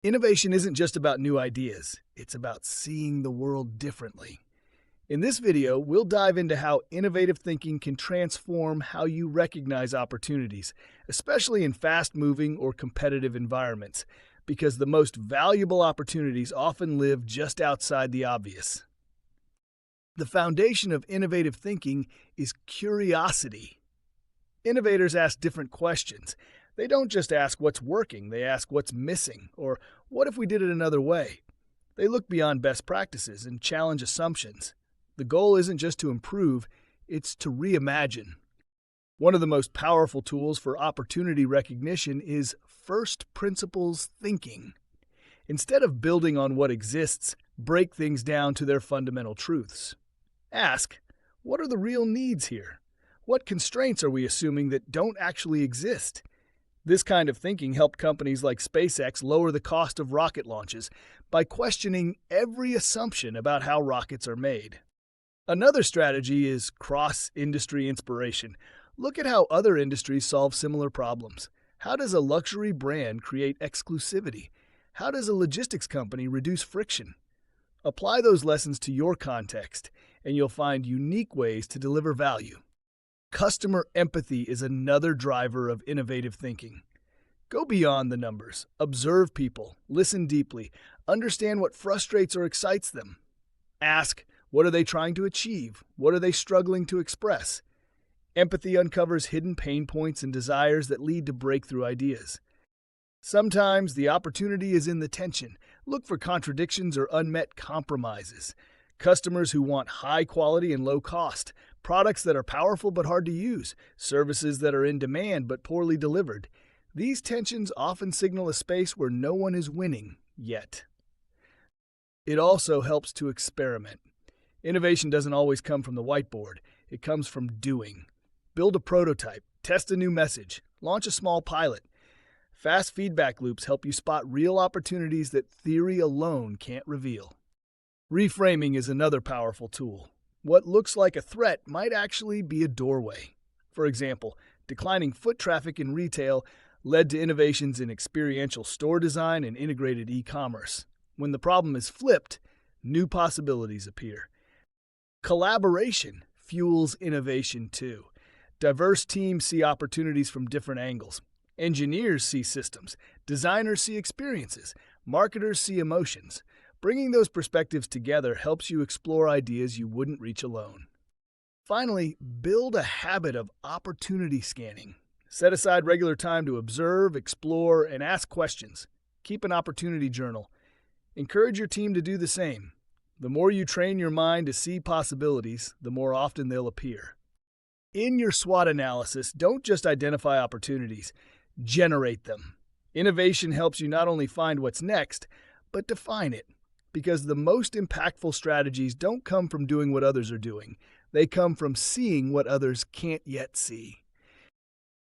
Innovation isn't just about new ideas, it's about seeing the world differently. In this video, we'll dive into how innovative thinking can transform how you recognize opportunities, especially in fast-moving or competitive environments, because the most valuable opportunities often live just outside the obvious. The foundation of innovative thinking is curiosity. Innovators ask different questions. They don't just ask what's working, they ask what's missing, or what if we did it another way? They look beyond best practices and challenge assumptions. The goal isn't just to improve, it's to reimagine. One of the most powerful tools for opportunity recognition is first principles thinking. Instead of building on what exists, break things down to their fundamental truths. Ask, what are the real needs here? What constraints are we assuming that don't actually exist? This kind of thinking helped companies like SpaceX lower the cost of rocket launches by questioning every assumption about how rockets are made. Another strategy is cross-industry inspiration. Look at how other industries solve similar problems. How does a luxury brand create exclusivity? How does a logistics company reduce friction? Apply those lessons to your context, and you'll find unique ways to deliver value. Customer empathy is another driver of innovative thinking. Go beyond the numbers. Observe people. Listen deeply. Understand what frustrates or excites them. Ask, what are they trying to achieve? What are they struggling to express? Empathy uncovers hidden pain points and desires that lead to breakthrough ideas. Sometimes the opportunity is in the tension. Look for contradictions or unmet compromises. Customers who want high quality and low cost, products that are powerful but hard to use, services that are in demand but poorly delivered. These tensions often signal a space where no one is winning yet. It also helps to experiment. Innovation doesn't always come from the whiteboard. It comes from doing. Build a prototype, test a new message, launch a small pilot. Fast feedback loops help you spot real opportunities that theory alone can't reveal. Reframing is another powerful tool. What looks like a threat might actually be a doorway. For example, declining foot traffic in retail led to innovations in experiential store design and integrated e-commerce. When the problem is flipped, new possibilities appear. Collaboration fuels innovation too. Diverse teams see opportunities from different angles. Engineers see systems, designers see experiences, marketers see emotions. Bringing those perspectives together helps you explore ideas you wouldn't reach alone. Finally, build a habit of opportunity scanning. Set aside regular time to observe, explore, and ask questions. Keep an opportunity journal. Encourage your team to do the same. The more you train your mind to see possibilities, the more often they'll appear. In your SWOT analysis, don't just identify opportunities, generate them. Innovation helps you not only find what's next, but define it. Because the most impactful strategies don't come from doing what others are doing. They come from seeing what others can't yet see.